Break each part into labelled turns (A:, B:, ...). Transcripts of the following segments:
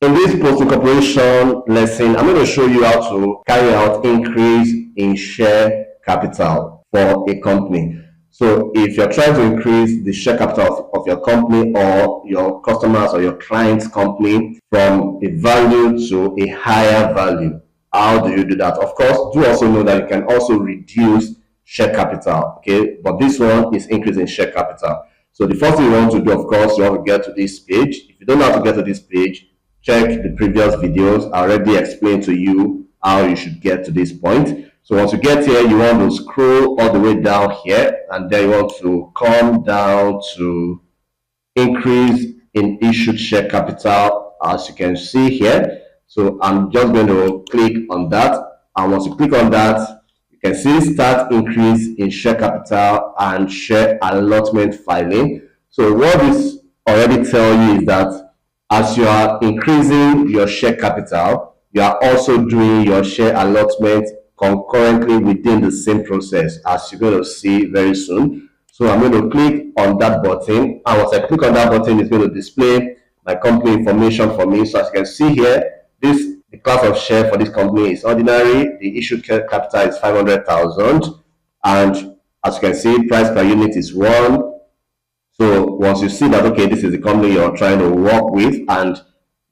A: In this post-incorporation lesson, I'm going to show you how to carry out increase in share capital for a company. So if you're trying to increase the share capital of your company or your customers or your client's company from a value to a higher value, how do you do that? Of course, do also know that you can also reduce share capital, okay? But this one is increasing share capital. So the first thing you want to do, of course, you want to get to this page. If you don't know how to get to this page, check the previous videos. I already explained to you how you should get to this point. So once you get here, you want to scroll all the way down here, and then you want to come down to increase in issued share capital, as you can see here. So I'm just going to click on that, and once you click on that, you can see start increase in share capital and share allotment filing. So what this already tell you is that as you are increasing your share capital, you are also doing your share allotment concurrently within the same process, as you're going to see very soon. So I'm going to click on that button, and once I click on that button, it's going to display my company information for me. So as you can see here, the class of share for this company is ordinary. The issued capital is 500,000, and as you can see, price per unit is 1. So once you see that, okay, this is the company you're trying to work with, and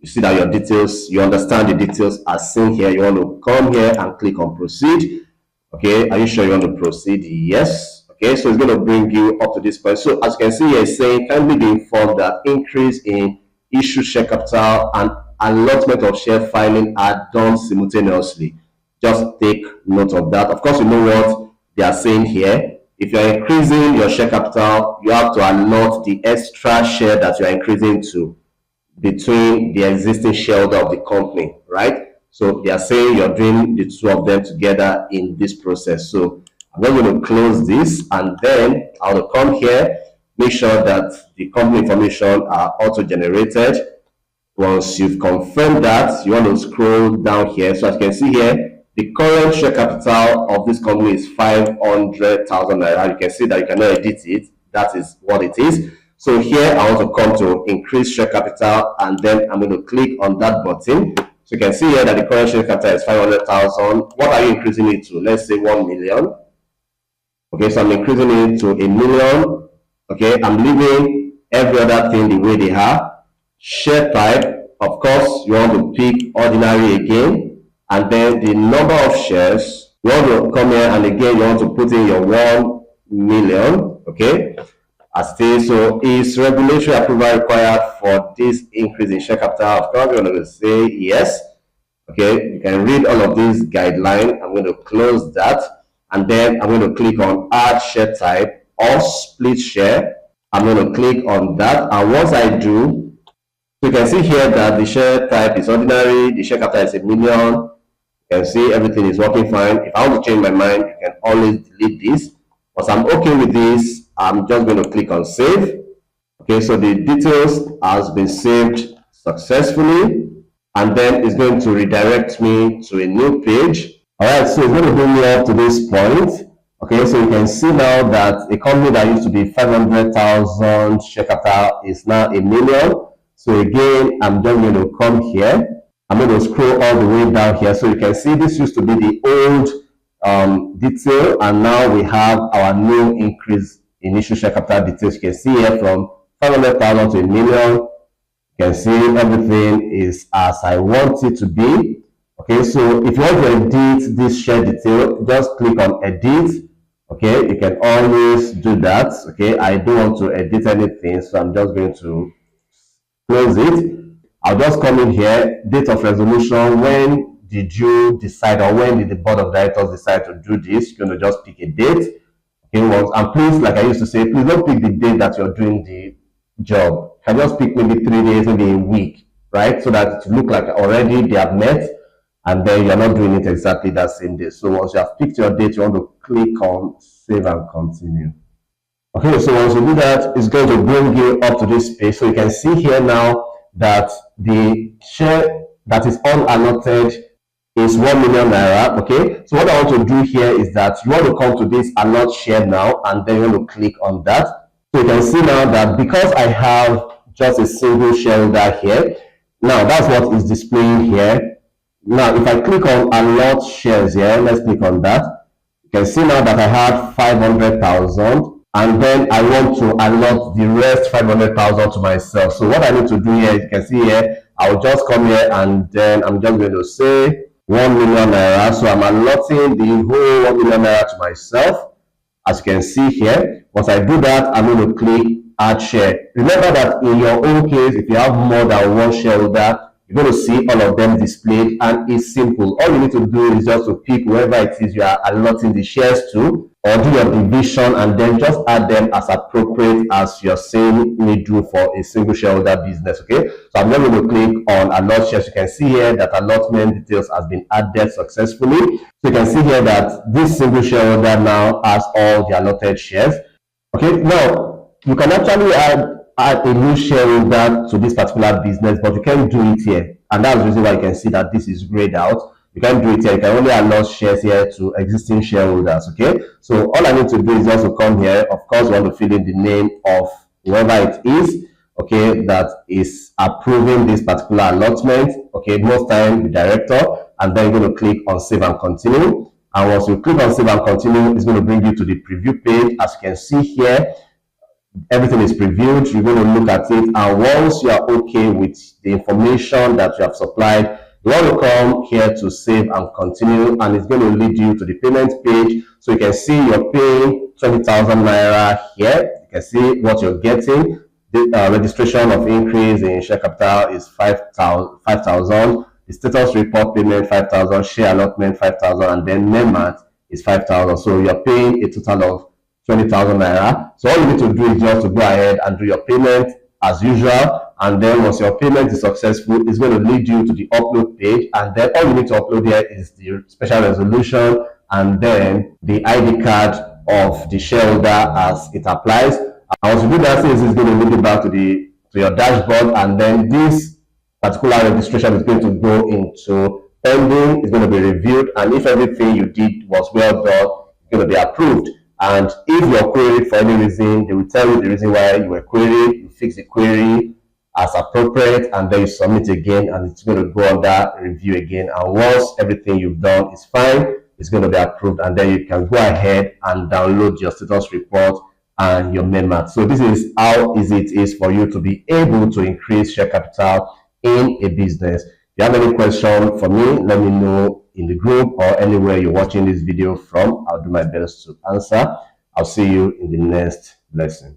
A: you see that your details, you understand the details as seen here, you want to come here and click on proceed. Okay, are you sure you want to proceed? Yes. Okay, so it's going to bring you up to this point. So as you can see here, it's saying kindly be informed that increase in issue share capital and allotment of share filing are done simultaneously. Just take note of that. Of course, you know what they are saying here. If you're increasing your share capital, you have to allot the extra share that you are increasing to between the existing shareholder of the company, right? So they are saying you're doing the two of them together in this process. So I'm not going to close this, and then I will come here, make sure that the company information are auto generated. Once you've confirmed that, you want to scroll down here. So as you can see here, the current share capital of this company is 500,000 naira. You can see that you cannot edit it. That is what it is. So here I want to come to increase share capital, and then I'm going to click on that button. So you can see here that the current share capital is 500,000. What are you increasing it to? Let's say 1 million. Okay, so I'm increasing it to 1 million. Okay, I'm leaving every other thing the way they are. Share type, of course, you want to pick ordinary again, and then the number of shares, you want to come here, and again you want to put in your 1 million. Okay, as this, so is regulatory approval required for this increase in share capital? Of course, you're going to say yes. Okay, you can read all of these guidelines. I'm going to close that, and then I'm going to click on add share type or split share. I'm going to click on that, and once I do, so you can see here that the share type is ordinary, the share capital is 1 million. You can see everything is working fine. If I want to change my mind, you can always delete this. Once I'm okay with this, I'm just going to click on save. Okay, so the details has been saved successfully, and then it's going to redirect me to a new page. All right, so it's going to bring me up to this point. Okay, so you can see now that a company that used to be 500,000 share capital is now 1 million. So again, I'm just going to come here. I'm going to scroll all the way down here. So you can see this used to be the old detail, and now we have our new increase in issue share capital details. You can see here from 500,000 to 1 million. You can see everything is as I want it to be. Okay, so if you want to edit this share detail, just click on edit. Okay, you can always do that. Okay, I don't want to edit anything, so I'm just going to close it. I'll just come in here, date of resolution. When did you decide, or when did the board of directors decide to do this? You're going to just pick a date. Okay, once, and please, like I used to say, please don't pick the date that you're doing the job. You can just pick maybe 3 days, maybe a week, right? So that it look like already they have met, and then you're not doing it exactly that same day. So once you have picked your date, you want to click on save and continue. Okay, so once you do that, it's going to bring you up to this page. So you can see here now that the share that is unallotted is 1 million naira. Okay, so what I want to do here is that you want to come to this allot share now, and then you want to click on that. So you can see now that because I have just a single shareholder here, Now that's what is displaying here. Now if I click on allot shares here, let's click on that. You can see now that I have 500,000, and then I want to allot the rest 500,000 to myself. So what I need to do here, you can see here, I'll just come here and then I'm just going to say 1 million naira. So I'm allotting the whole 1 million naira to myself. As you can see here, once I do that, I'm going to click add share. Remember that in your own case, if you have more than one shareholder, you're going to see all of them displayed, and it's simple. All you need to do is just to pick whoever it is you are allotting the shares to, or do your division and then just add them as appropriate as you're saying we do for a single shareholder business. Okay, so I'm not going to click on allot shares. You can see here that allotment details has been added successfully. So you can see here that this single shareholder now has all the allotted shares. Okay, now you can actually add a new shareholder to this particular business, but you can't do it here. And that's the reason why you can see that this is grayed out. You can't do it here. You can only allot shares here to existing shareholders. Okay, so all I need to do is just to come here. Of course, we want to fill in the name of whoever it is, okay, that is approving this particular allotment. Okay, most time the director, and then you're going to click on save and continue. And once you click on save and continue, it's going to bring you to the preview page. As you can see here, everything is previewed. You're going to look at it, and once you are okay with the information that you have supplied, you want to come here to save and continue, and it's going to lead you to the payment page. So you can see you're paying 20,000 naira here. You can see what you're getting. The registration of increase in share capital is 5,000. The status report payment 5,000, share allotment 5,000, and then MEMAT is 5,000. So you're paying a total of 20,000 naira. So all you need to do is just to go ahead and do your payment as usual. And then once your payment is successful, it's going to lead you to the upload page. And then all you need to upload here is the special resolution and then the ID card of the shareholder as it applies. And once you do that, it's going to lead you back to your dashboard, and then this particular registration is going to go into pending. It's going to be reviewed, and if everything you did was well done, it's going to be approved. And if you're queried for any reason, they will tell you the reason why you were queried. You fix the query as appropriate, and then you submit again, and it's going to go under review again. And once everything you've done is fine, it's going to be approved, and then you can go ahead and download your status report and your MEMAT. So this is how easy it is for you to be able to increase share capital in a business. If you have any question for me, let me know in the group or anywhere you're watching this video from. I'll do my best to answer. I'll see you in the next lesson.